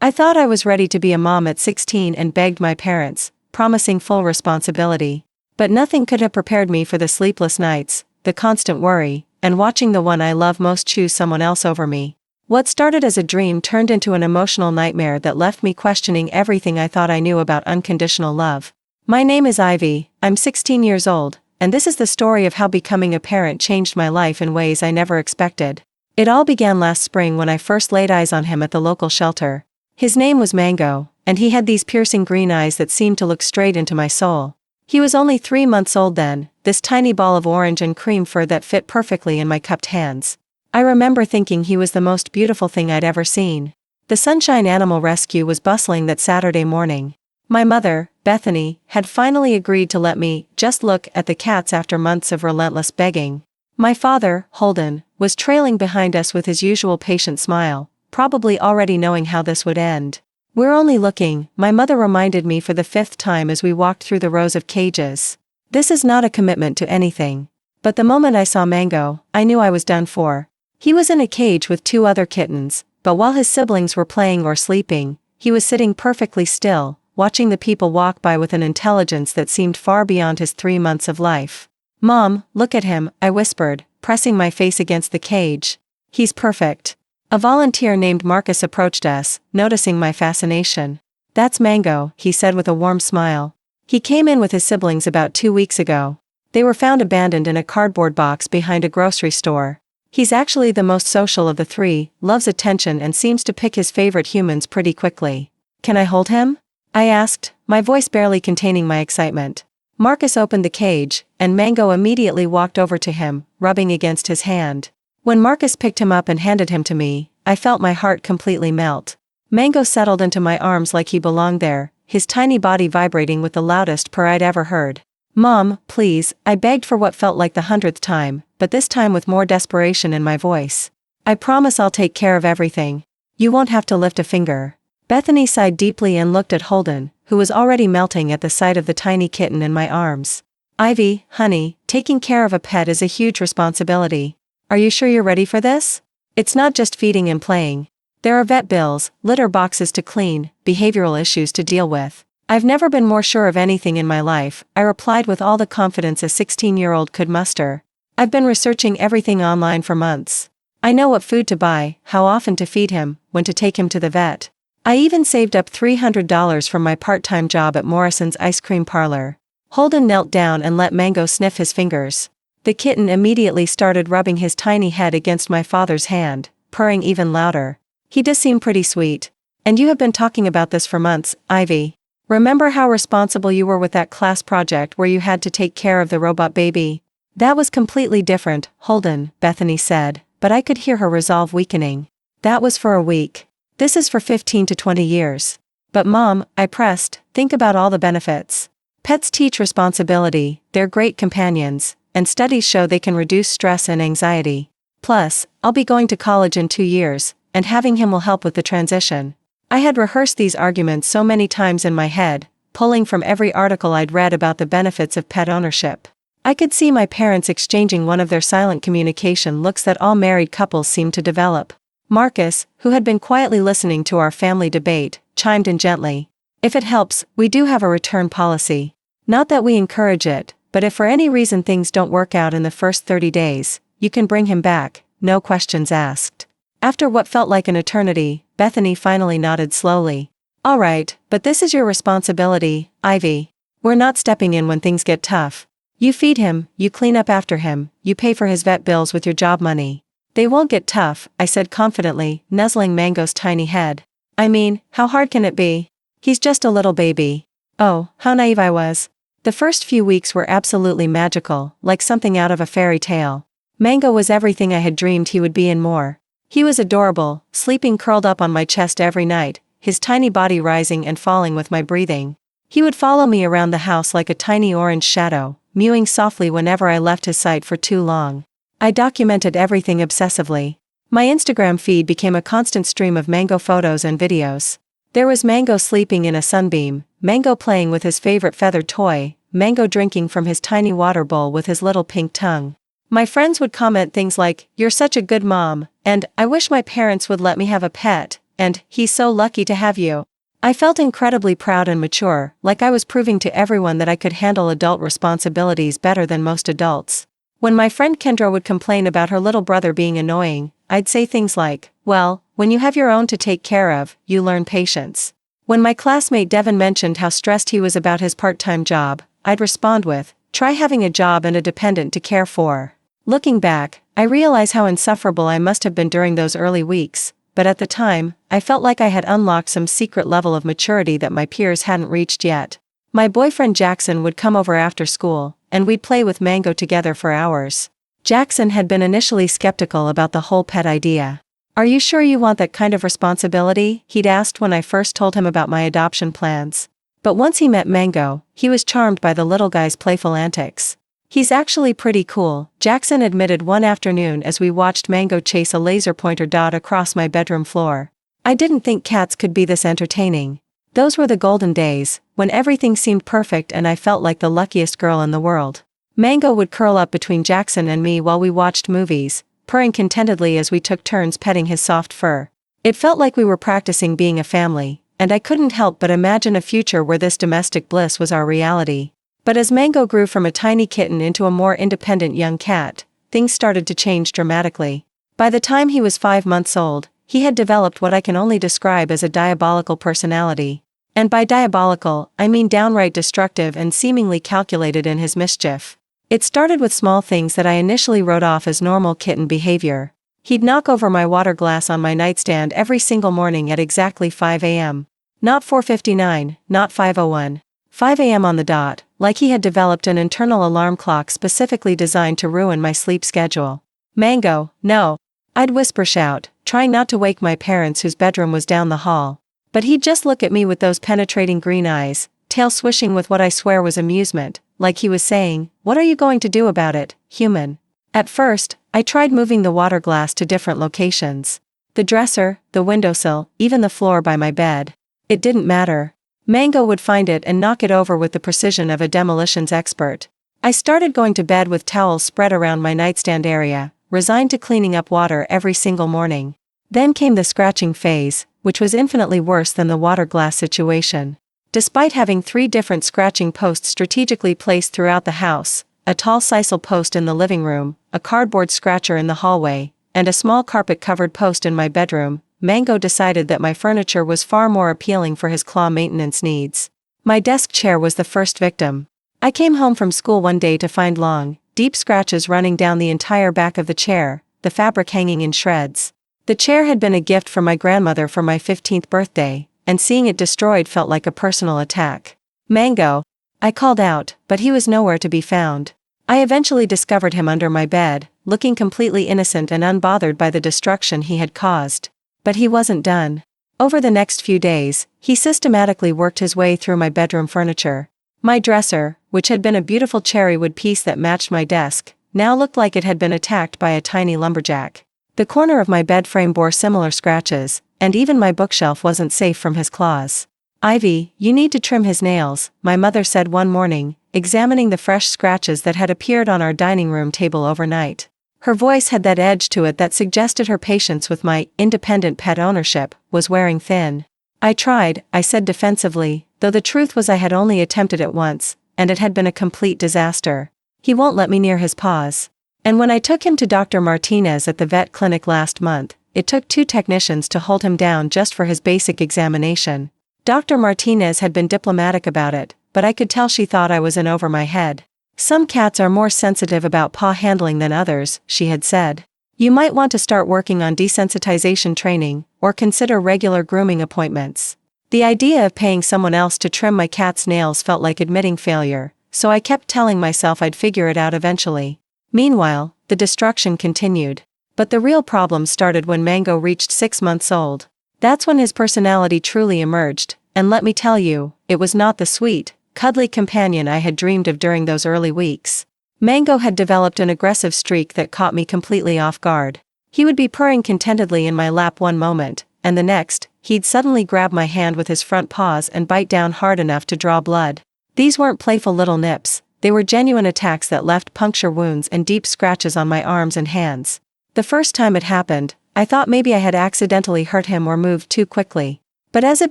I thought I was ready to be a mom at 16 and begged my parents, promising full responsibility. But nothing could have prepared me for the sleepless nights, the constant worry, and watching the one I love most choose someone else over me. What started as a dream turned into an emotional nightmare that left me questioning everything I thought I knew about unconditional love. My name is Ivy, I'm 16 years old, and this is the story of how becoming a parent changed my life in ways I never expected. It all began last spring when I first laid eyes on him at the local shelter. His name was Mango, and he had these piercing green eyes that seemed to look straight into my soul. He was only 3 months old then, this tiny ball of orange and cream fur that fit perfectly in my cupped hands. I remember thinking he was the most beautiful thing I'd ever seen. The Sunshine Animal Rescue was bustling that Saturday morning. My mother, Bethany, had finally agreed to let me just look at the cats after months of relentless begging. My father, Holden, was trailing behind us with his usual patient smile, probably already knowing how this would end. "We're only looking," my mother reminded me for the 5th time as we walked through the rows of cages. "This is not a commitment to anything." But the moment I saw Mango, I knew I was done for. He was in a cage with 2 other kittens, but while his siblings were playing or sleeping, he was sitting perfectly still, watching the people walk by with an intelligence that seemed far beyond his 3 months of life. "Mom, look at him," I whispered, pressing my face against the cage. "He's perfect." A volunteer named Marcus approached us, noticing my fascination. "That's Mango," he said with a warm smile. "He came in with his siblings about 2 weeks ago. They were found abandoned in a cardboard box behind a grocery store. He's actually the most social of the 3, loves attention and seems to pick his favorite humans pretty quickly." "Can I hold him?" I asked, my voice barely containing my excitement. Marcus opened the cage, and Mango immediately walked over to him, rubbing against his hand. When Marcus picked him up and handed him to me, I felt my heart completely melt. Mango settled into my arms like he belonged there, his tiny body vibrating with the loudest purr I'd ever heard. "Mom, please," I begged for what felt like the 100th time, but this time with more desperation in my voice. "I promise I'll take care of everything. You won't have to lift a finger." Bethany sighed deeply and looked at Holden, who was already melting at the sight of the tiny kitten in my arms. "Ivy, honey, taking care of a pet is a huge responsibility. Are you sure you're ready for this? It's not just feeding and playing. There are vet bills, litter boxes to clean, behavioral issues to deal with." "I've never been more sure of anything in my life," I replied with all the confidence a 16-year-old could muster. "I've been researching everything online for months. I know what food to buy, how often to feed him, when to take him to the vet. I even saved up $300 from my part-time job at Morrison's ice cream parlor." Holden knelt down and let Mango sniff his fingers. The kitten immediately started rubbing his tiny head against my father's hand, purring even louder. "He does seem pretty sweet. And you have been talking about this for months, Ivy. Remember how responsible you were with that class project where you had to take care of the robot baby?" "That was completely different, Holden," Bethany said, but I could hear her resolve weakening. "That was for a week. This is for 15 to 20 years. "But Mom," I pressed, "think about all the benefits. Pets teach responsibility, they're great companions, and studies show they can reduce stress and anxiety. Plus, I'll be going to college in 2 years, and having him will help with the transition." I had rehearsed these arguments so many times in my head, pulling from every article I'd read about the benefits of pet ownership. I could see my parents exchanging one of their silent communication looks that all married couples seem to develop. Marcus, who had been quietly listening to our family debate, chimed in gently. "If it helps, we do have a return policy. Not that we encourage it, but if for any reason things don't work out in the first 30 days, you can bring him back, no questions asked." After what felt like an eternity, Bethany finally nodded slowly. "All right, but this is your responsibility, Ivy. We're not stepping in when things get tough. You feed him, you clean up after him, you pay for his vet bills with your job money." "They won't get tough," I said confidently, nuzzling Mango's tiny head. "I mean, how hard can it be? He's just a little baby." Oh, how naive I was. The first few weeks were absolutely magical, like something out of a fairy tale. Mango was everything I had dreamed he would be and more. He was adorable, sleeping curled up on my chest every night, his tiny body rising and falling with my breathing. He would follow me around the house like a tiny orange shadow, mewing softly whenever I left his sight for too long. I documented everything obsessively. My Instagram feed became a constant stream of Mango photos and videos. There was Mango sleeping in a sunbeam, Mango playing with his favorite feathered toy, Mango drinking from his tiny water bowl with his little pink tongue. My friends would comment things like, "You're such a good mom," and "I wish my parents would let me have a pet," and "He's so lucky to have you." I felt incredibly proud and mature, like I was proving to everyone that I could handle adult responsibilities better than most adults. When my friend Kendra would complain about her little brother being annoying, I'd say things like, "Well, when you have your own to take care of, you learn patience." When my classmate Devin mentioned how stressed he was about his part-time job, I'd respond with, "Try having a job and a dependent to care for." Looking back, I realize how insufferable I must have been during those early weeks, but at the time, I felt like I had unlocked some secret level of maturity that my peers hadn't reached yet. My boyfriend Jackson would come over after school, and we'd play with Mango together for hours. Jackson had been initially skeptical about the whole pet idea. "Are you sure you want that kind of responsibility?" he'd asked when I first told him about my adoption plans. But once he met Mango, he was charmed by the little guy's playful antics. "He's actually pretty cool," Jackson admitted one afternoon as we watched Mango chase a laser pointer dot across my bedroom floor. "I didn't think cats could be this entertaining." Those were the golden days, when everything seemed perfect and I felt like the luckiest girl in the world. Mango would curl up between Jackson and me while we watched movies, purring contentedly as we took turns petting his soft fur. It felt like we were practicing being a family, and I couldn't help but imagine a future where this domestic bliss was our reality. But as Mango grew from a tiny kitten into a more independent young cat, things started to change dramatically. By the time he was 5 months old, he had developed what I can only describe as a diabolical personality. And by diabolical, I mean downright destructive and seemingly calculated in his mischief. It started with small things that I initially wrote off as normal kitten behavior. He'd knock over my water glass on my nightstand every single morning at exactly 5 a.m. Not 4:59, not 5:01. 5 a.m. on the dot, like he had developed an internal alarm clock specifically designed to ruin my sleep schedule. "Mango, no!" I'd whisper shout, trying not to wake my parents whose bedroom was down the hall. But he'd just look at me with those penetrating green eyes, tail swishing with what I swear was amusement, like he was saying, "What are you going to do about it, human?" At first, I tried moving the water glass to different locations. The dresser, the windowsill, even the floor by my bed. It didn't matter. Mango would find it and knock it over with the precision of a demolitions expert. I started going to bed with towels spread around my nightstand area, resigned to cleaning up water every single morning. Then came the scratching phase, which was infinitely worse than the water glass situation. Despite having 3 different scratching posts strategically placed throughout the house, a tall sisal post in the living room, a cardboard scratcher in the hallway, and a small carpet-covered post in my bedroom, Mango decided that my furniture was far more appealing for his claw maintenance needs. My desk chair was the first victim. I came home from school one day to find long, deep scratches running down the entire back of the chair, the fabric hanging in shreds. The chair had been a gift from my grandmother for my 15th birthday, and seeing it destroyed felt like a personal attack. "Mango!" I called out, but he was nowhere to be found. I eventually discovered him under my bed, looking completely innocent and unbothered by the destruction he had caused. But he wasn't done. Over the next few days, he systematically worked his way through my bedroom furniture. My dresser, which had been a beautiful cherry wood piece that matched my desk, now looked like it had been attacked by a tiny lumberjack. The corner of my bed frame bore similar scratches, and even my bookshelf wasn't safe from his claws. "Ivy, you need to trim his nails," my mother said one morning, examining the fresh scratches that had appeared on our dining room table overnight. Her voice had that edge to it that suggested her patience with my independent pet ownership was wearing thin. "I tried," I said defensively, though the truth was I had only attempted it once, and it had been a complete disaster. "He won't let me near his paws." And when I took him to Dr. Martinez at the vet clinic last month, it took 2 technicians to hold him down just for his basic examination. Dr. Martinez had been diplomatic about it, but I could tell she thought I was in over my head. "Some cats are more sensitive about paw handling than others," she had said. "You might want to start working on desensitization training, or consider regular grooming appointments." The idea of paying someone else to trim my cat's nails felt like admitting failure, so I kept telling myself I'd figure it out eventually. Meanwhile, the destruction continued. But the real problem started when Mango reached 6 months old. That's when his personality truly emerged, and let me tell you, it was not the sweet, cuddly companion I had dreamed of during those early weeks. Mango had developed an aggressive streak that caught me completely off guard. He would be purring contentedly in my lap one moment, and the next, he'd suddenly grab my hand with his front paws and bite down hard enough to draw blood. These weren't playful little nips, they were genuine attacks that left puncture wounds and deep scratches on my arms and hands. The first time it happened, I thought maybe I had accidentally hurt him or moved too quickly. But as it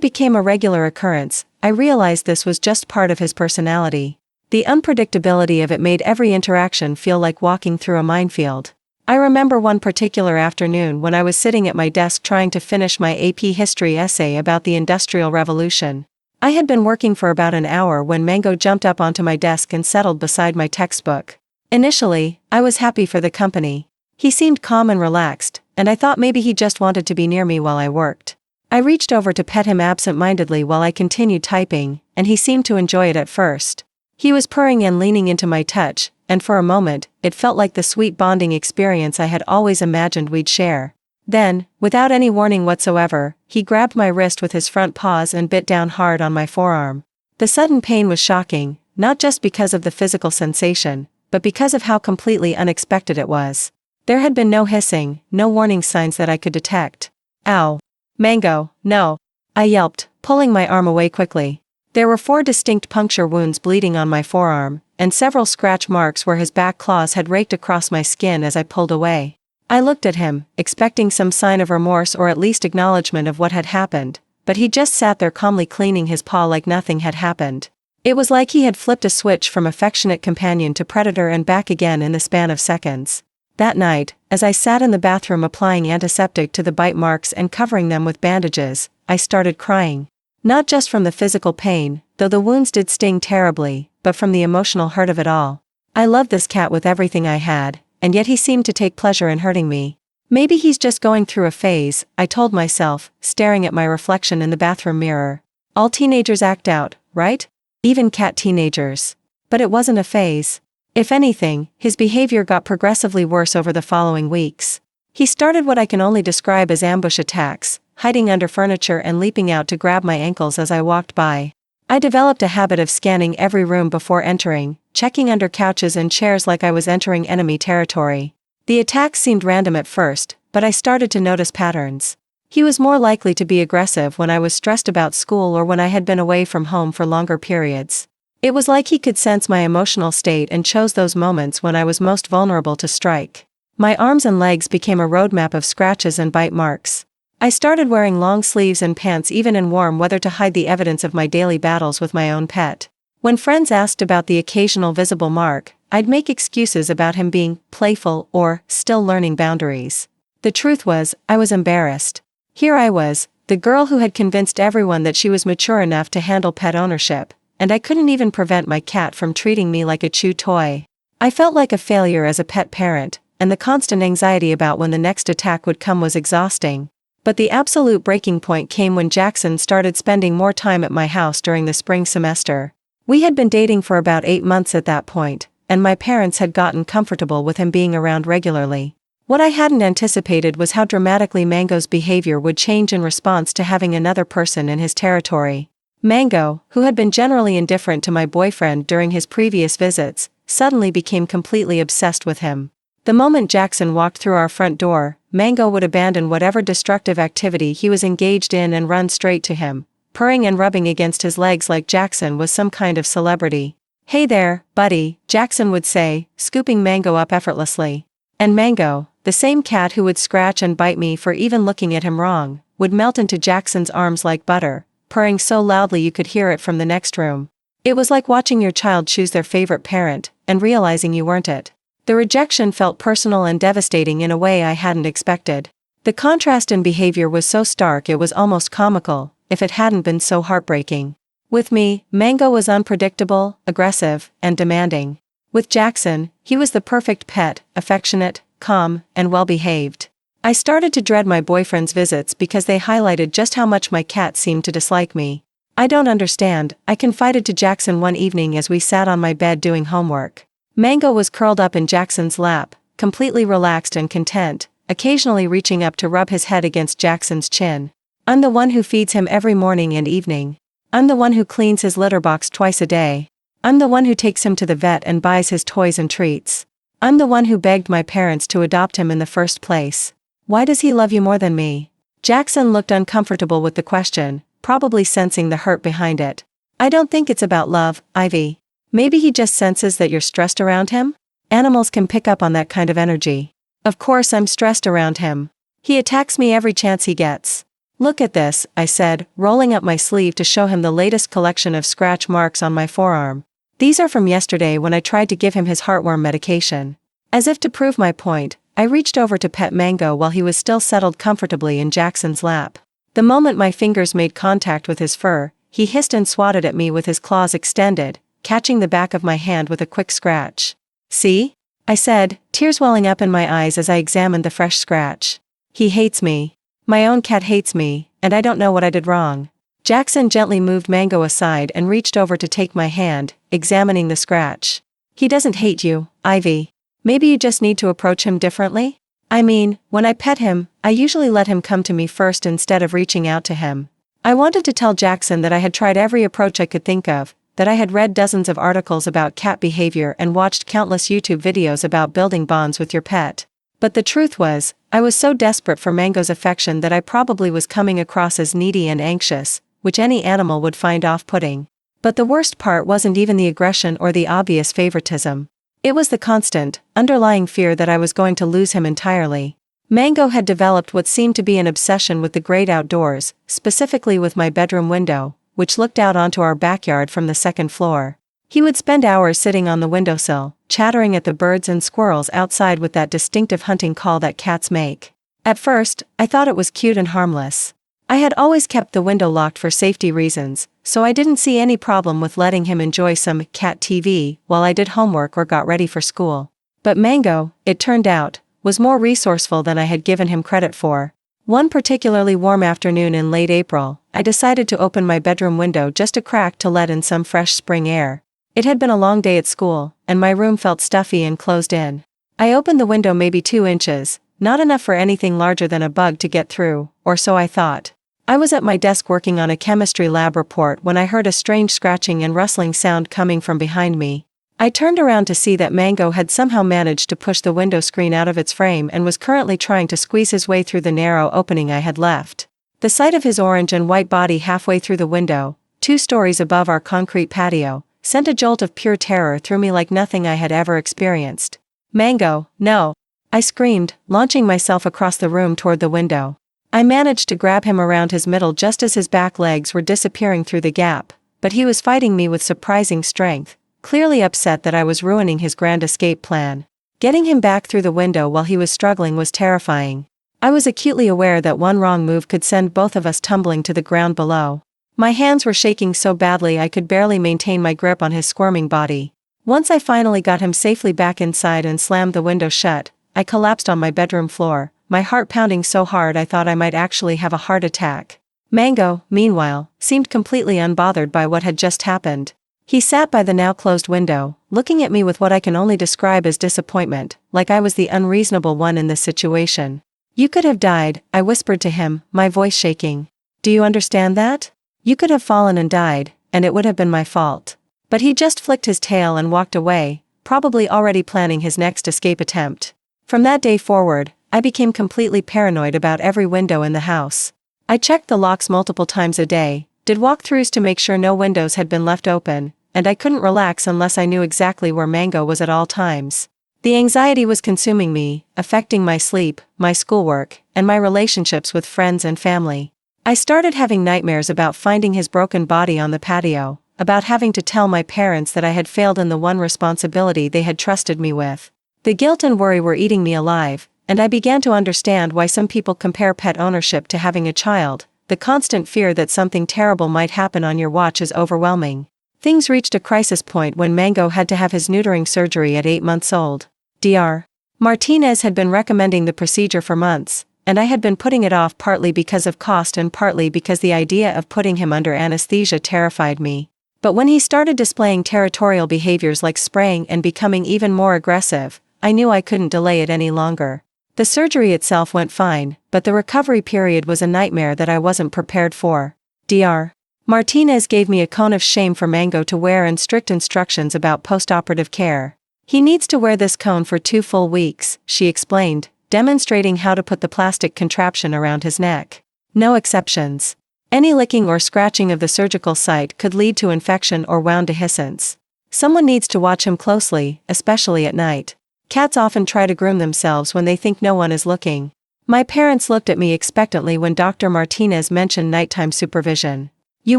became a regular occurrence, I realized this was just part of his personality. The unpredictability of it made every interaction feel like walking through a minefield. I remember one particular afternoon when I was sitting at my desk trying to finish my AP history essay about the Industrial Revolution. I had been working for about an hour when Mango jumped up onto my desk and settled beside my textbook. Initially, I was happy for the company. He seemed calm and relaxed, and I thought maybe he just wanted to be near me while I worked. I reached over to pet him absent-mindedly while I continued typing, and he seemed to enjoy it at first. He was purring and leaning into my touch, and for a moment, it felt like the sweet bonding experience I had always imagined we'd share. Then, without any warning whatsoever, he grabbed my wrist with his front paws and bit down hard on my forearm. The sudden pain was shocking, not just because of the physical sensation, but because of how completely unexpected it was. There had been no hissing, no warning signs that I could detect. Ow. Mango, no. I yelped, pulling my arm away quickly. There were 4 distinct puncture wounds bleeding on my forearm, and several scratch marks where his back claws had raked across my skin as I pulled away. I looked at him, expecting some sign of remorse or at least acknowledgement of what had happened, but he just sat there calmly cleaning his paw like nothing had happened. It was like he had flipped a switch from affectionate companion to predator and back again in the span of seconds. That night, as I sat in the bathroom applying antiseptic to the bite marks and covering them with bandages, I started crying. Not just from the physical pain, though the wounds did sting terribly, but from the emotional hurt of it all. I loved this cat with everything I had, and yet he seemed to take pleasure in hurting me. Maybe he's just going through a phase, I told myself, staring at my reflection in the bathroom mirror. All teenagers act out, right? Even cat teenagers. But it wasn't a phase. If anything, his behavior got progressively worse over the following weeks. He started what I can only describe as ambush attacks, hiding under furniture and leaping out to grab my ankles as I walked by. I developed a habit of scanning every room before entering, checking under couches and chairs like I was entering enemy territory. The attacks seemed random at first, but I started to notice patterns. He was more likely to be aggressive when I was stressed about school or when I had been away from home for longer periods. It was like he could sense my emotional state and chose those moments when I was most vulnerable to strike. My arms and legs became a roadmap of scratches and bite marks. I started wearing long sleeves and pants even in warm weather to hide the evidence of my daily battles with my own pet. When friends asked about the occasional visible mark, I'd make excuses about him being playful or still learning boundaries. The truth was, I was embarrassed. Here I was, the girl who had convinced everyone that she was mature enough to handle pet ownership, and I couldn't even prevent my cat from treating me like a chew toy. I felt like a failure as a pet parent, and the constant anxiety about when the next attack would come was exhausting. But the absolute breaking point came when Jackson started spending more time at my house during the spring semester. We had been dating for about 8 months at that point, and my parents had gotten comfortable with him being around regularly. What I hadn't anticipated was how dramatically Mango's behavior would change in response to having another person in his territory. Mango, who had been generally indifferent to my boyfriend during his previous visits, suddenly became completely obsessed with him. The moment Jackson walked through our front door, Mango would abandon whatever destructive activity he was engaged in and run straight to him, purring and rubbing against his legs like Jackson was some kind of celebrity. "Hey there, buddy," Jackson would say, scooping Mango up effortlessly. And Mango, the same cat who would scratch and bite me for even looking at him wrong, would melt into Jackson's arms like butter, purring so loudly you could hear it from the next room. It was like watching your child choose their favorite parent, and realizing you weren't it. The rejection felt personal and devastating in a way I hadn't expected. The contrast in behavior was so stark it was almost comical, if it hadn't been so heartbreaking. With me, Mango was unpredictable, aggressive, and demanding. With Jackson, he was the perfect pet, affectionate, calm, and well-behaved. I started to dread my boyfriend's visits because they highlighted just how much my cat seemed to dislike me. "I don't understand," I confided to Jackson one evening as we sat on my bed doing homework. Mango was curled up in Jackson's lap, completely relaxed and content, occasionally reaching up to rub his head against Jackson's chin. "I'm the one who feeds him every morning and evening. I'm the one who cleans his litter box twice a day. I'm the one who takes him to the vet and buys his toys and treats. I'm the one who begged my parents to adopt him in the first place. Why does he love you more than me?" Jackson looked uncomfortable with the question, probably sensing the hurt behind it. "I don't think it's about love, Ivy. Maybe he just senses that you're stressed around him? Animals can pick up on that kind of energy. Of course I'm stressed around him. He attacks me every chance he gets. Look at this, I said, rolling up my sleeve to show him the latest collection of scratch marks on my forearm. These are from yesterday when I tried to give him his heartworm medication. As if to prove my point, I reached over to pet Mango while he was still settled comfortably in Jackson's lap. The moment my fingers made contact with his fur, he hissed and swatted at me with his claws extended, catching the back of my hand with a quick scratch. See? I said, tears welling up in my eyes as I examined the fresh scratch. He hates me. My own cat hates me, and I don't know what I did wrong. Jackson gently moved Mango aside and reached over to take my hand, examining the scratch. He doesn't hate you, Ivy. Maybe you just need to approach him differently? I mean, when I pet him, I usually let him come to me first instead of reaching out to him. I wanted to tell Jackson that I had tried every approach I could think of, that I had read dozens of articles about cat behavior and watched countless YouTube videos about building bonds with your pet. But the truth was, I was so desperate for Mango's affection that I probably was coming across as needy and anxious, which any animal would find off-putting. But the worst part wasn't even the aggression or the obvious favoritism. It was the constant, underlying fear that I was going to lose him entirely. Mango had developed what seemed to be an obsession with the great outdoors, specifically with my bedroom window, which looked out onto our backyard from the second floor. He would spend hours sitting on the windowsill, chattering at the birds and squirrels outside with that distinctive hunting call that cats make. At first, I thought it was cute and harmless. I had always kept the window locked for safety reasons, so I didn't see any problem with letting him enjoy some cat TV while I did homework or got ready for school. But Mango, it turned out, was more resourceful than I had given him credit for. One particularly warm afternoon in late April, I decided to open my bedroom window just a crack to let in some fresh spring air. It had been a long day at school, and my room felt stuffy and closed in. I opened the window maybe 2 inches, not enough for anything larger than a bug to get through, or so I thought. I was at my desk working on a chemistry lab report when I heard a strange scratching and rustling sound coming from behind me. I turned around to see that Mango had somehow managed to push the window screen out of its frame and was currently trying to squeeze his way through the narrow opening I had left. The sight of his orange and white body halfway through the window, 2 stories above our concrete patio, sent a jolt of pure terror through me like nothing I had ever experienced. Mango, no! I screamed, launching myself across the room toward the window. I managed to grab him around his middle just as his back legs were disappearing through the gap, but he was fighting me with surprising strength, clearly upset that I was ruining his grand escape plan. Getting him back through the window while he was struggling was terrifying. I was acutely aware that one wrong move could send both of us tumbling to the ground below. My hands were shaking so badly I could barely maintain my grip on his squirming body. Once I finally got him safely back inside and slammed the window shut, I collapsed on my bedroom floor, my heart pounding so hard I thought I might actually have a heart attack. Mango, meanwhile, seemed completely unbothered by what had just happened. He sat by the now closed window, looking at me with what I can only describe as disappointment, like I was the unreasonable one in this situation. You could have died, I whispered to him, my voice shaking. Do you understand that? You could have fallen and died, and it would have been my fault. But he just flicked his tail and walked away, probably already planning his next escape attempt. From that day forward, I became completely paranoid about every window in the house. I checked the locks multiple times a day, did walkthroughs to make sure no windows had been left open, and I couldn't relax unless I knew exactly where Mango was at all times. The anxiety was consuming me, affecting my sleep, my schoolwork, and my relationships with friends and family. I started having nightmares about finding his broken body on the patio, about having to tell my parents that I had failed in the one responsibility they had trusted me with. The guilt and worry were eating me alive, and I began to understand why some people compare pet ownership to having a child. The constant fear that something terrible might happen on your watch is overwhelming. Things reached a crisis point when Mango had to have his neutering surgery at 8 months old. Dr. Martinez had been recommending the procedure for months, and I had been putting it off partly because of cost and partly because the idea of putting him under anesthesia terrified me. But when he started displaying territorial behaviors like spraying and becoming even more aggressive, I knew I couldn't delay it any longer. The surgery itself went fine, but the recovery period was a nightmare that I wasn't prepared for. Dr. Martinez gave me a cone of shame for Mango to wear and strict instructions about postoperative care. He needs to wear this cone for 2 full weeks, she explained, demonstrating how to put the plastic contraption around his neck. No exceptions. Any licking or scratching of the surgical site could lead to infection or wound dehiscence. Someone needs to watch him closely, especially at night. Cats often try to groom themselves when they think no one is looking. My parents looked at me expectantly when Dr. Martinez mentioned nighttime supervision. You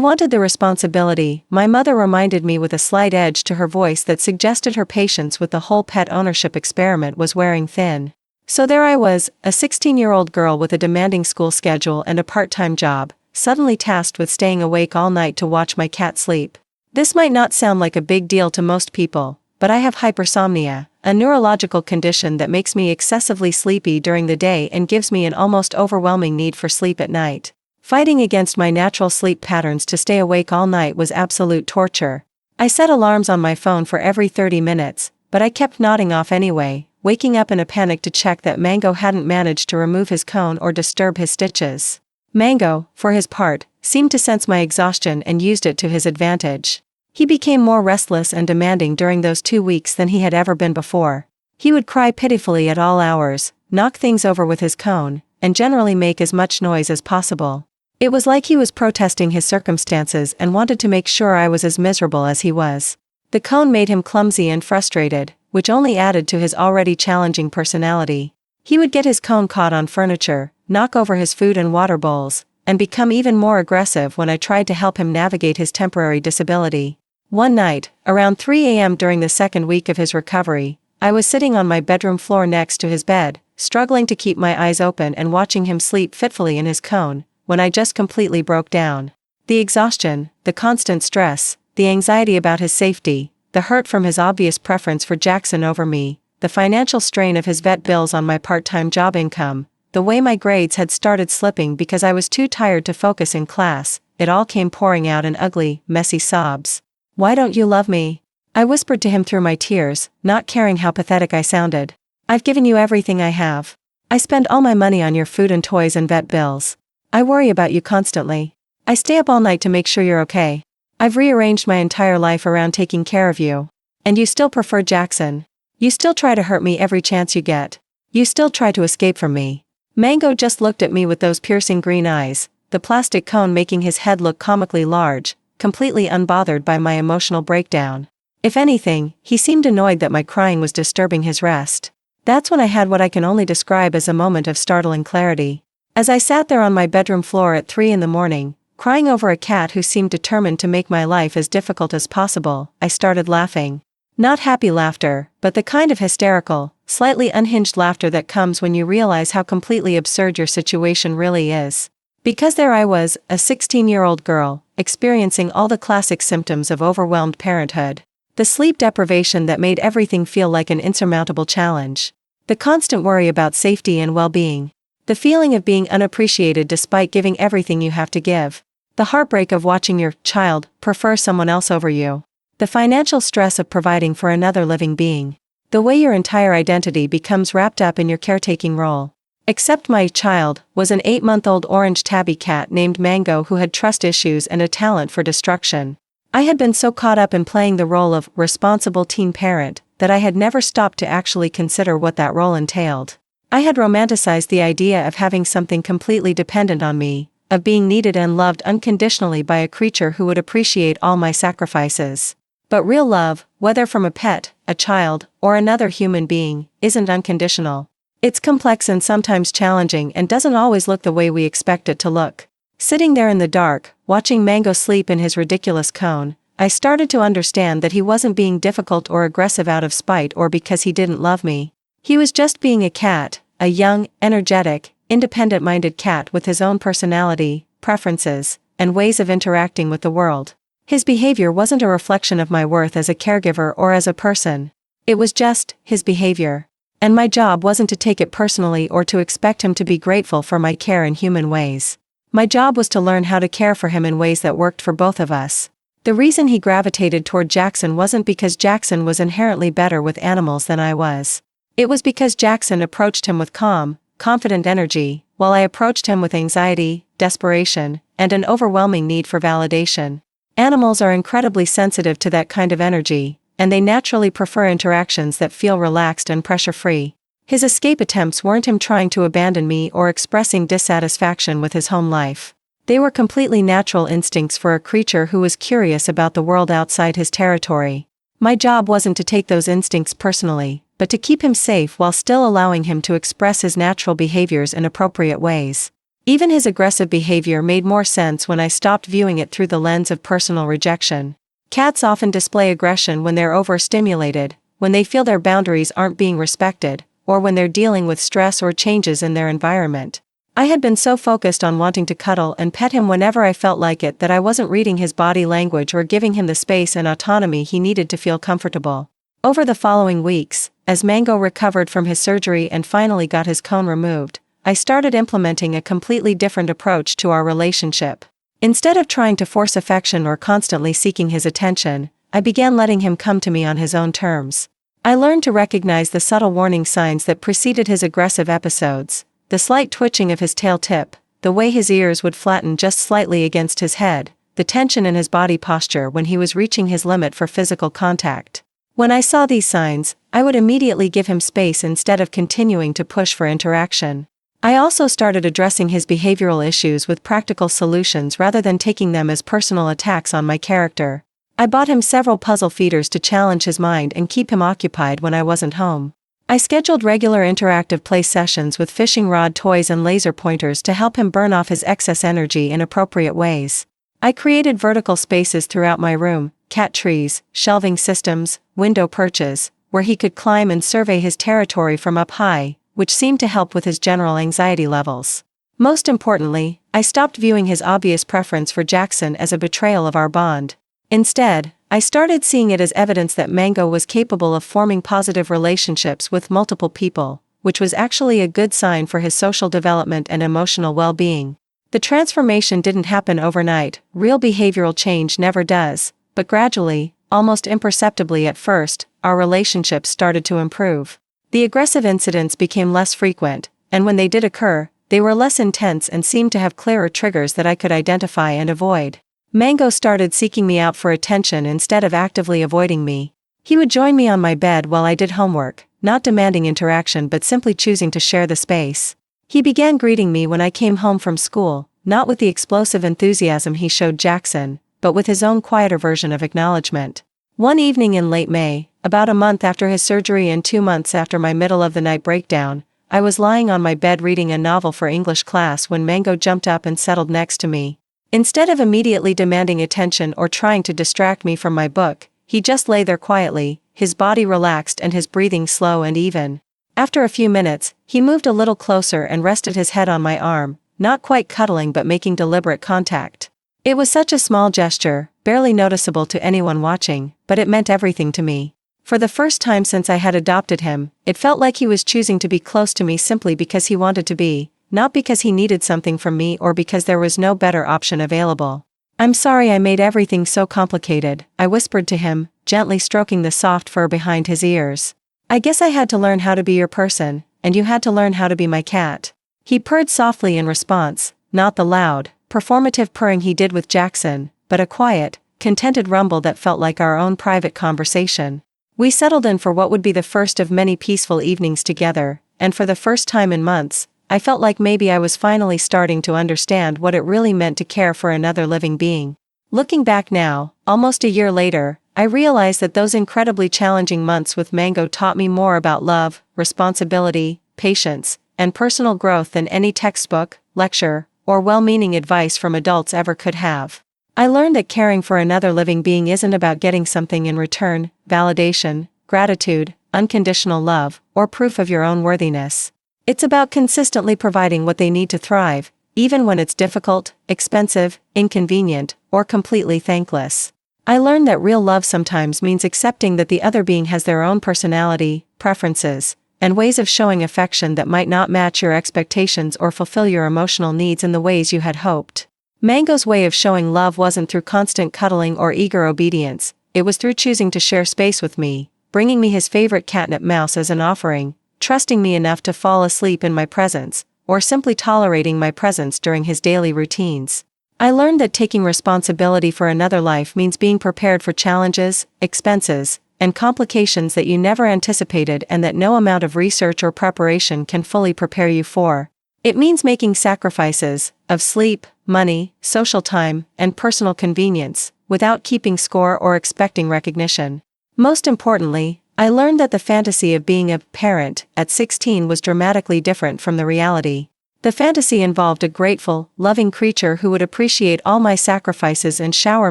wanted the responsibility, my mother reminded me with a slight edge to her voice that suggested her patience with the whole pet ownership experiment was wearing thin. So there I was, a 16-year-old girl with a demanding school schedule and a part-time job, suddenly tasked with staying awake all night to watch my cat sleep. This might not sound like a big deal to most people, but I have hypersomnia, a neurological condition that makes me excessively sleepy during the day and gives me an almost overwhelming need for sleep at night. Fighting against my natural sleep patterns to stay awake all night was absolute torture. I set alarms on my phone for every 30 minutes, but I kept nodding off anyway, waking up in a panic to check that Mango hadn't managed to remove his cone or disturb his stitches. Mango, for his part, seemed to sense my exhaustion and used it to his advantage. He became more restless and demanding during those 2 weeks than he had ever been before. He would cry pitifully at all hours, knock things over with his cone, and generally make as much noise as possible. It was like he was protesting his circumstances and wanted to make sure I was as miserable as he was. The cone made him clumsy and frustrated, which only added to his already challenging personality. He would get his cone caught on furniture, knock over his food and water bowls, and become even more aggressive when I tried to help him navigate his temporary disability. One night, around 3 a.m. during the second week of his recovery, I was sitting on my bedroom floor next to his bed, struggling to keep my eyes open and watching him sleep fitfully in his cone, when I just completely broke down. The exhaustion, the constant stress, the anxiety about his safety, the hurt from his obvious preference for Jackson over me, the financial strain of his vet bills on my part-time job income, the way my grades had started slipping because I was too tired to focus in class, it all came pouring out in ugly, messy sobs. "Why don't you love me?" I whispered to him through my tears, not caring how pathetic I sounded. "I've given you everything I have. I spend all my money on your food and toys and vet bills. I worry about you constantly. I stay up all night to make sure you're okay. I've rearranged my entire life around taking care of you. And you still prefer Jackson. You still try to hurt me every chance you get. You still try to escape from me." Mango just looked at me with those piercing green eyes, the plastic cone making his head look comically large, completely unbothered by my emotional breakdown. If anything, he seemed annoyed that my crying was disturbing his rest. That's when I had what I can only describe as a moment of startling clarity. As I sat there on my bedroom floor at 3 in the morning, crying over a cat who seemed determined to make my life as difficult as possible, I started laughing. Not happy laughter, but the kind of hysterical, slightly unhinged laughter that comes when you realize how completely absurd your situation really is. Because there I was, a 16-year-old girl, experiencing all the classic symptoms of overwhelmed parenthood. The sleep deprivation that made everything feel like an insurmountable challenge. The constant worry about safety and well-being. The feeling of being unappreciated despite giving everything you have to give. The heartbreak of watching your child prefer someone else over you. The financial stress of providing for another living being. The way your entire identity becomes wrapped up in your caretaking role. Except my child was an 8-month-old orange tabby cat named Mango who had trust issues and a talent for destruction. I had been so caught up in playing the role of responsible teen parent that I had never stopped to actually consider what that role entailed. I had romanticized the idea of having something completely dependent on me, of being needed and loved unconditionally by a creature who would appreciate all my sacrifices. But real love, whether from a pet, a child, or another human being, isn't unconditional. It's complex and sometimes challenging and doesn't always look the way we expect it to look. Sitting there in the dark, watching Mango sleep in his ridiculous cone, I started to understand that he wasn't being difficult or aggressive out of spite or because he didn't love me. He was just being a cat, a young, energetic, independent-minded cat with his own personality, preferences, and ways of interacting with the world. His behavior wasn't a reflection of my worth as a caregiver or as a person. It was just his behavior. And my job wasn't to take it personally or to expect him to be grateful for my care in human ways. My job was to learn how to care for him in ways that worked for both of us. The reason he gravitated toward Jackson wasn't because Jackson was inherently better with animals than I was. It was because Jackson approached him with calm, confident energy, while I approached him with anxiety, desperation, and an overwhelming need for validation. Animals are incredibly sensitive to that kind of energy, and they naturally prefer interactions that feel relaxed and pressure-free. His escape attempts weren't him trying to abandon me or expressing dissatisfaction with his home life. They were completely natural instincts for a creature who was curious about the world outside his territory. My job wasn't to take those instincts personally, but but to keep him safe while still allowing him to express his natural behaviors in appropriate ways. Even his aggressive behavior made more sense when I stopped viewing it through the lens of personal rejection. Cats often display aggression when they're overstimulated, when they feel their boundaries aren't being respected, or when they're dealing with stress or changes in their environment. I had been so focused on wanting to cuddle and pet him whenever I felt like it that I wasn't reading his body language or giving him the space and autonomy he needed to feel comfortable. Over the following weeks, as Mango recovered from his surgery and finally got his cone removed, I started implementing a completely different approach to our relationship. Instead of trying to force affection or constantly seeking his attention, I began letting him come to me on his own terms. I learned to recognize the subtle warning signs that preceded his aggressive episodes. The slight twitching of his tail tip, the way his ears would flatten just slightly against his head, the tension in his body posture when he was reaching his limit for physical contact. When I saw these signs, I would immediately give him space instead of continuing to push for interaction. I also started addressing his behavioral issues with practical solutions rather than taking them as personal attacks on my character. I bought him several puzzle feeders to challenge his mind and keep him occupied when I wasn't home. I scheduled regular interactive play sessions with fishing rod toys and laser pointers to help him burn off his excess energy in appropriate ways. I created vertical spaces throughout my room, cat trees, shelving systems, window perches, where he could climb and survey his territory from up high, which seemed to help with his general anxiety levels. Most importantly, I stopped viewing his obvious preference for Jackson as a betrayal of our bond. Instead, I started seeing it as evidence that Mango was capable of forming positive relationships with multiple people, which was actually a good sign for his social development and emotional well-being. The transformation didn't happen overnight, real behavioral change never does, but gradually, almost imperceptibly at first, our relationship started to improve. The aggressive incidents became less frequent, and when they did occur, they were less intense and seemed to have clearer triggers that I could identify and avoid. Mango started seeking me out for attention instead of actively avoiding me. He would join me on my bed while I did homework, not demanding interaction but simply choosing to share the space. He began greeting me when I came home from school, not with the explosive enthusiasm he showed Jackson, but with his own quieter version of acknowledgement. One evening in late May, about a month after his surgery and 2 months after my middle-of-the-night breakdown, I was lying on my bed reading a novel for English class when Mango jumped up and settled next to me. Instead of immediately demanding attention or trying to distract me from my book, he just lay there quietly, his body relaxed and his breathing slow and even. After a few minutes, he moved a little closer and rested his head on my arm, not quite cuddling but making deliberate contact. It was such a small gesture, barely noticeable to anyone watching, but it meant everything to me. For the first time since I had adopted him, it felt like he was choosing to be close to me simply because he wanted to be, not because he needed something from me or because there was no better option available. "I'm sorry I made everything so complicated," I whispered to him, gently stroking the soft fur behind his ears. "I guess I had to learn how to be your person, and you had to learn how to be my cat." He purred softly in response, not the loud, performative purring he did with Jackson, but a quiet, contented rumble that felt like our own private conversation. We settled in for what would be the first of many peaceful evenings together, and for the first time in months, I felt like maybe I was finally starting to understand what it really meant to care for another living being. Looking back now, almost a year later, I realized that those incredibly challenging months with Mango taught me more about love, responsibility, patience, and personal growth than any textbook, lecture, or well-meaning advice from adults ever could have. I learned that caring for another living being isn't about getting something in return, validation, gratitude, unconditional love, or proof of your own worthiness. It's about consistently providing what they need to thrive, even when it's difficult, expensive, inconvenient, or completely thankless. I learned that real love sometimes means accepting that the other being has their own personality, preferences, and ways of showing affection that might not match your expectations or fulfill your emotional needs in the ways you had hoped. Mango's way of showing love wasn't through constant cuddling or eager obedience, it was through choosing to share space with me, bringing me his favorite catnip mouse as an offering, trusting me enough to fall asleep in my presence, or simply tolerating my presence during his daily routines. I learned that taking responsibility for another life means being prepared for challenges, expenses, and complications that you never anticipated and that no amount of research or preparation can fully prepare you for. It means making sacrifices, of sleep, money, social time, and personal convenience, without keeping score or expecting recognition. Most importantly, I learned that the fantasy of being a parent at 16 was dramatically different from the reality. The fantasy involved a grateful, loving creature who would appreciate all my sacrifices and shower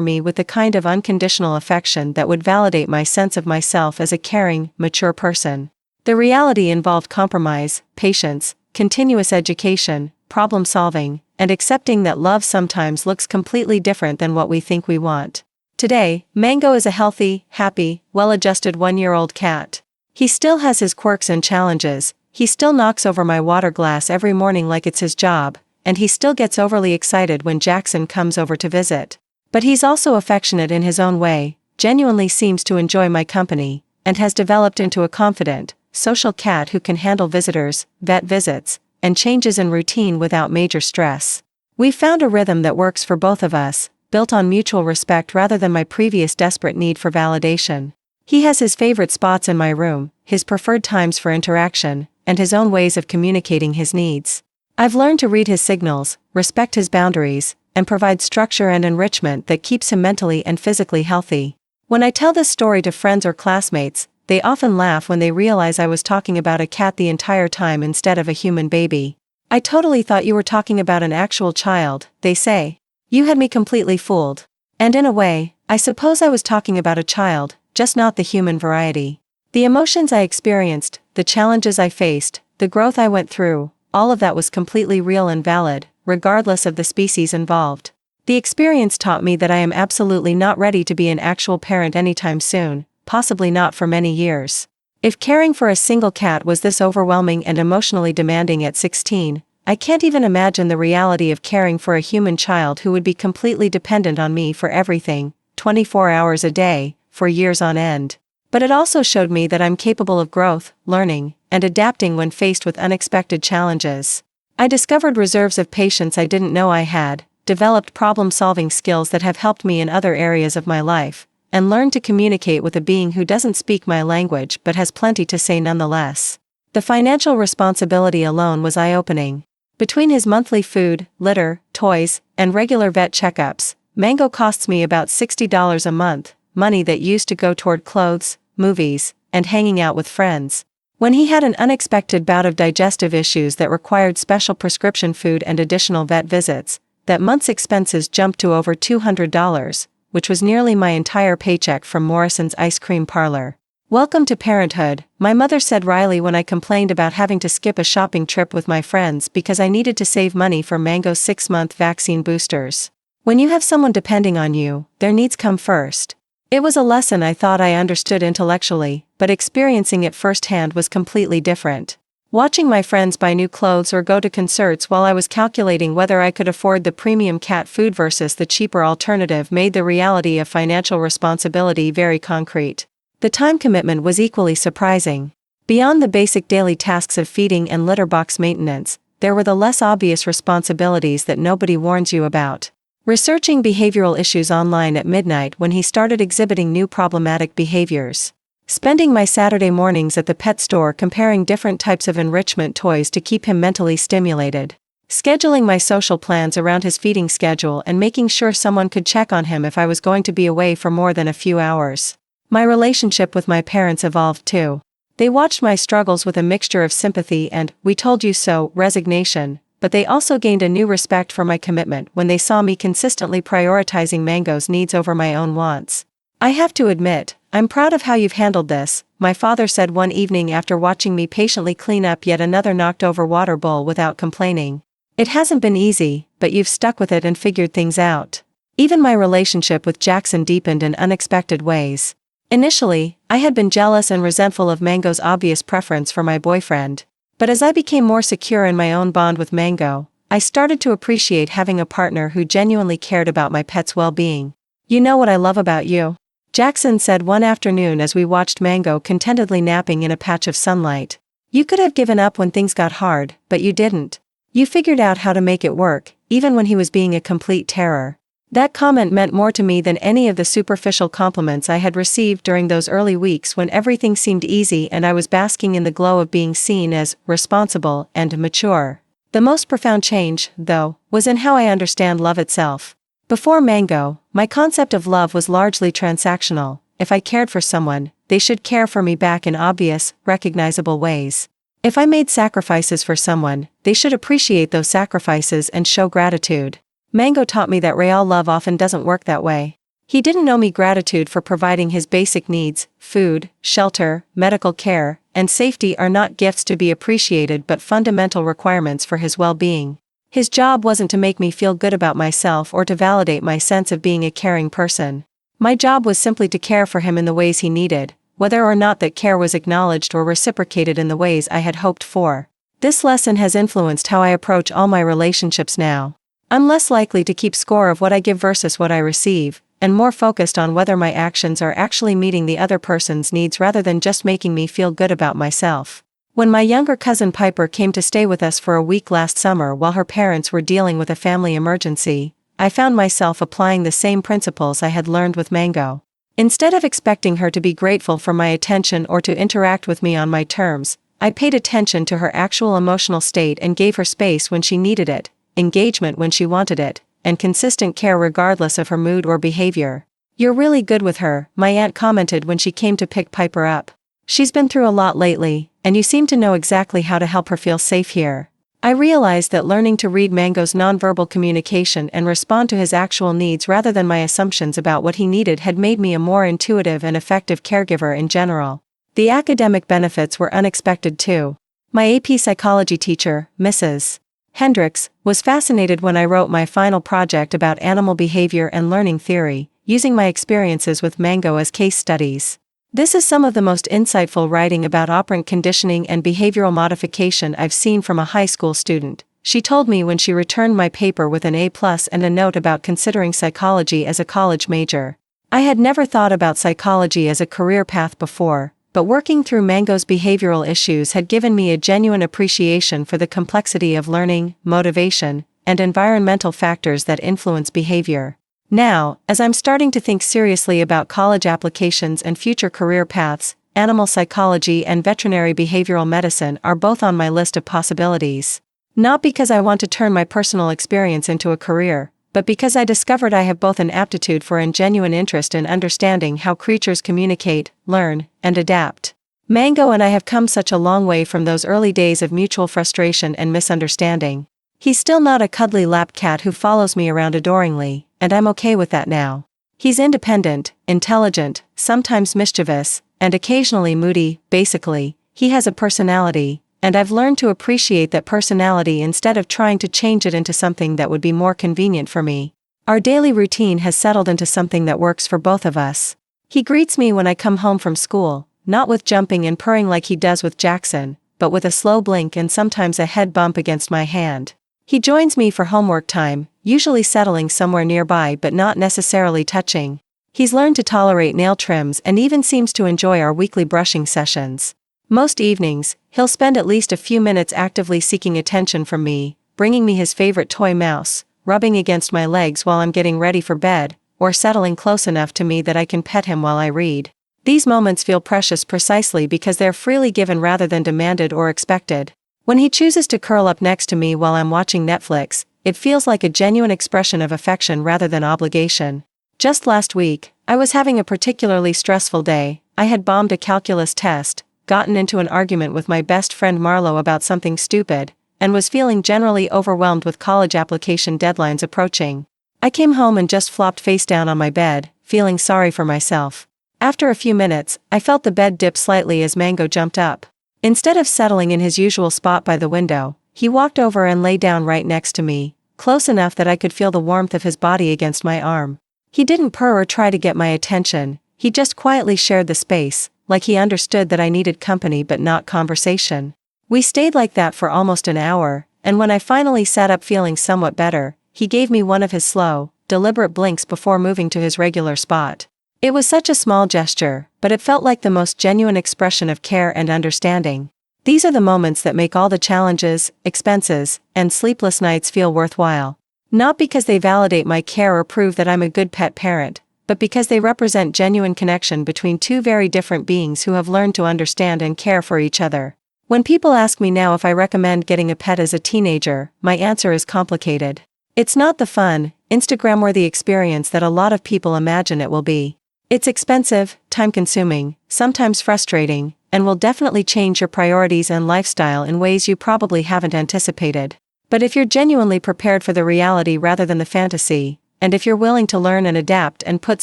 me with the kind of unconditional affection that would validate my sense of myself as a caring, mature person. The reality involved compromise, patience, continuous education, problem solving, and accepting that love sometimes looks completely different than what we think we want. Today, Mango is a healthy, happy, well-adjusted 1-year-old cat. He still has his quirks and challenges. He still knocks over my water glass every morning like it's his job, and he still gets overly excited when Jackson comes over to visit. But he's also affectionate in his own way, genuinely seems to enjoy my company, and has developed into a confident, social cat who can handle visitors, vet visits, and changes in routine without major stress. We've found a rhythm that works for both of us, built on mutual respect rather than my previous desperate need for validation. He has his favorite spots in my room, his preferred times for interaction, and his own ways of communicating his needs. I've learned to read his signals, respect his boundaries, and provide structure and enrichment that keeps him mentally and physically healthy. When I tell this story to friends or classmates, they often laugh when they realize I was talking about a cat the entire time instead of a human baby. "I totally thought you were talking about an actual child," they say. "You had me completely fooled." And in a way, I suppose I was talking about a child, just not the human variety. The emotions I experienced, the challenges I faced, the growth I went through, all of that was completely real and valid, regardless of the species involved. The experience taught me that I am absolutely not ready to be an actual parent anytime soon, possibly not for many years. If caring for a single cat was this overwhelming and emotionally demanding at 16, I can't even imagine the reality of caring for a human child who would be completely dependent on me for everything, 24 hours a day, for years on end. But it also showed me that I'm capable of growth, learning, and adapting when faced with unexpected challenges. I discovered reserves of patience I didn't know I had, developed problem-solving skills that have helped me in other areas of my life, and learned to communicate with a being who doesn't speak my language but has plenty to say nonetheless. The financial responsibility alone was eye-opening. Between his monthly food, litter, toys, and regular vet checkups, Mango costs me about $60 a month, money that used to go toward clothes, movies, and hanging out with friends. When he had an unexpected bout of digestive issues that required special prescription food and additional vet visits, that month's expenses jumped to over $200, which was nearly my entire paycheck from Morrison's ice cream parlor. "Welcome to parenthood," my mother said wryly when I complained about having to skip a shopping trip with my friends because I needed to save money for Mango's 6-month vaccine boosters. When you have someone depending on you, their needs come first. It was a lesson I thought I understood intellectually, but experiencing it firsthand was completely different. Watching my friends buy new clothes or go to concerts while I was calculating whether I could afford the premium cat food versus the cheaper alternative made the reality of financial responsibility very concrete. The time commitment was equally surprising. Beyond the basic daily tasks of feeding and litter box maintenance, there were the less obvious responsibilities that nobody warns you about. Researching behavioral issues online at midnight when he started exhibiting new problematic behaviors. Spending my Saturday mornings at the pet store comparing different types of enrichment toys to keep him mentally stimulated. Scheduling my social plans around his feeding schedule and making sure someone could check on him if I was going to be away for more than a few hours. My relationship with my parents evolved too. They watched my struggles with a mixture of sympathy and, "we told you so," resignation, but they also gained a new respect for my commitment when they saw me consistently prioritizing Mango's needs over my own wants. "I have to admit, I'm proud of how you've handled this," my father said one evening after watching me patiently clean up yet another knocked-over water bowl without complaining. "It hasn't been easy, but you've stuck with it and figured things out." Even my relationship with Jackson deepened in unexpected ways. Initially, I had been jealous and resentful of Mango's obvious preference for my boyfriend. But as I became more secure in my own bond with Mango, I started to appreciate having a partner who genuinely cared about my pet's well-being. "You know what I love about you?" Jackson said one afternoon as we watched Mango contentedly napping in a patch of sunlight. "You could have given up when things got hard, but you didn't. You figured out how to make it work, even when he was being a complete terror." That comment meant more to me than any of the superficial compliments I had received during those early weeks when everything seemed easy and I was basking in the glow of being seen as responsible and mature. The most profound change, though, was in how I understand love itself. Before Mango, my concept of love was largely transactional. If I cared for someone, they should care for me back in obvious, recognizable ways. If I made sacrifices for someone, they should appreciate those sacrifices and show gratitude. Mango taught me that real love often doesn't work that way. He didn't owe me gratitude for providing his basic needs. Food, shelter, medical care, and safety are not gifts to be appreciated but fundamental requirements for his well-being. His job wasn't to make me feel good about myself or to validate my sense of being a caring person. My job was simply to care for him in the ways he needed, whether or not that care was acknowledged or reciprocated in the ways I had hoped for. This lesson has influenced how I approach all my relationships now. I'm less likely to keep score of what I give versus what I receive, and more focused on whether my actions are actually meeting the other person's needs rather than just making me feel good about myself. When my younger cousin Piper came to stay with us for a week last summer while her parents were dealing with a family emergency, I found myself applying the same principles I had learned with Mango. Instead of expecting her to be grateful for my attention or to interact with me on my terms, I paid attention to her actual emotional state and gave her space when she needed it, engagement when she wanted it, and consistent care regardless of her mood or behavior. "You're really good with her," my aunt commented when she came to pick Piper up. "She's been through a lot lately, and you seem to know exactly how to help her feel safe here." I realized that learning to read Mango's nonverbal communication and respond to his actual needs rather than my assumptions about what he needed had made me a more intuitive and effective caregiver in general. The academic benefits were unexpected too. My AP psychology teacher, Mrs. Hendricks, was fascinated when I wrote my final project about animal behavior and learning theory, using my experiences with Mango as case studies. This is some of the most insightful writing about operant conditioning and behavioral modification I've seen from a high school student, she told me when she returned my paper with an A+ and a note about considering psychology as a college major. I had never thought about psychology as a career path before, but working through Mango's behavioral issues had given me a genuine appreciation for the complexity of learning, motivation, and environmental factors that influence behavior. Now, as I'm starting to think seriously about college applications and future career paths, animal psychology and veterinary behavioral medicine are both on my list of possibilities. Not because I want to turn my personal experience into a career, but because I discovered I have both an aptitude for and genuine interest in understanding how creatures communicate, learn, and adapt. Mango and I have come such a long way from those early days of mutual frustration and misunderstanding. He's still not a cuddly lap cat who follows me around adoringly, and I'm okay with that now. He's independent, intelligent, sometimes mischievous, and occasionally moody. Basically, he has a personality, and I've learned to appreciate that personality instead of trying to change it into something that would be more convenient for me. Our daily routine has settled into something that works for both of us. He greets me when I come home from school, not with jumping and purring like he does with Jackson, but with a slow blink and sometimes a head bump against my hand. He joins me for homework time, usually settling somewhere nearby but not necessarily touching. He's learned to tolerate nail trims and even seems to enjoy our weekly brushing sessions. Most evenings, he'll spend at least a few minutes actively seeking attention from me, bringing me his favorite toy mouse, rubbing against my legs while I'm getting ready for bed, or settling close enough to me that I can pet him while I read. These moments feel precious precisely because they're freely given rather than demanded or expected. When he chooses to curl up next to me while I'm watching Netflix, it feels like a genuine expression of affection rather than obligation. Just last week, I was having a particularly stressful day. I had bombed a calculus test, gotten into an argument with my best friend Marlo about something stupid, and was feeling generally overwhelmed with college application deadlines approaching. I came home and just flopped face down on my bed, feeling sorry for myself. After a few minutes, I felt the bed dip slightly as Mango jumped up. Instead of settling in his usual spot by the window, he walked over and lay down right next to me, close enough that I could feel the warmth of his body against my arm. He didn't purr or try to get my attention, he just quietly shared the space, like he understood that I needed company but not conversation. We stayed like that for almost an hour, and when I finally sat up feeling somewhat better, he gave me one of his slow, deliberate blinks before moving to his regular spot. It was such a small gesture, but it felt like the most genuine expression of care and understanding. These are the moments that make all the challenges, expenses, and sleepless nights feel worthwhile. Not because they validate my care or prove that I'm a good pet parent, but because they represent genuine connection between two very different beings who have learned to understand and care for each other. When people ask me now if I recommend getting a pet as a teenager, my answer is complicated. It's not the fun, Instagram-worthy experience that a lot of people imagine it will be. It's expensive, time-consuming, sometimes frustrating, and will definitely change your priorities and lifestyle in ways you probably haven't anticipated. But if you're genuinely prepared for the reality rather than the fantasy, and if you're willing to learn and adapt and put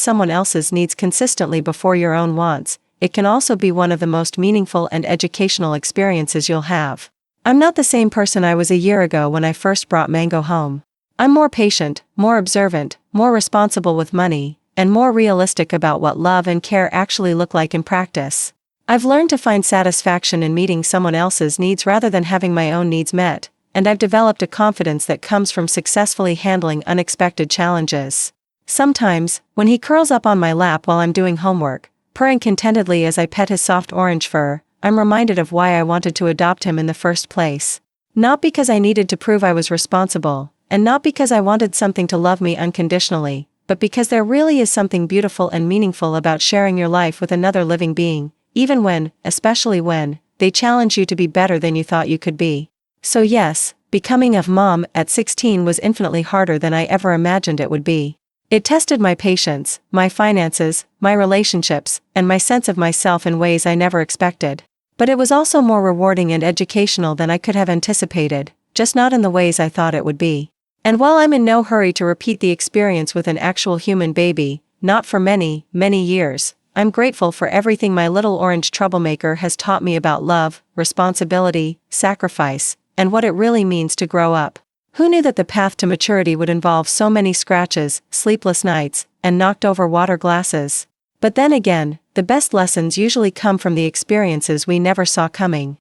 someone else's needs consistently before your own wants, it can also be one of the most meaningful and educational experiences you'll have. I'm not the same person I was a year ago when I first brought Mango home. I'm more patient, more observant, more responsible with money, and more realistic about what love and care actually look like in practice. I've learned to find satisfaction in meeting someone else's needs rather than having my own needs met, and I've developed a confidence that comes from successfully handling unexpected challenges. Sometimes, when he curls up on my lap while I'm doing homework, purring contentedly as I pet his soft orange fur, I'm reminded of why I wanted to adopt him in the first place. Not because I needed to prove I was responsible, and not because I wanted something to love me unconditionally, but because there really is something beautiful and meaningful about sharing your life with another living being, even when, especially when, they challenge you to be better than you thought you could be. So yes, becoming a mom at 16 was infinitely harder than I ever imagined it would be. It tested my patience, my finances, my relationships, and my sense of myself in ways I never expected. But it was also more rewarding and educational than I could have anticipated, just not in the ways I thought it would be. And while I'm in no hurry to repeat the experience with an actual human baby, not for many, many years, I'm grateful for everything my little orange troublemaker has taught me about love, responsibility, sacrifice, and what it really means to grow up. Who knew that the path to maturity would involve so many scratches, sleepless nights, and knocked over water glasses? But then again, the best lessons usually come from the experiences we never saw coming.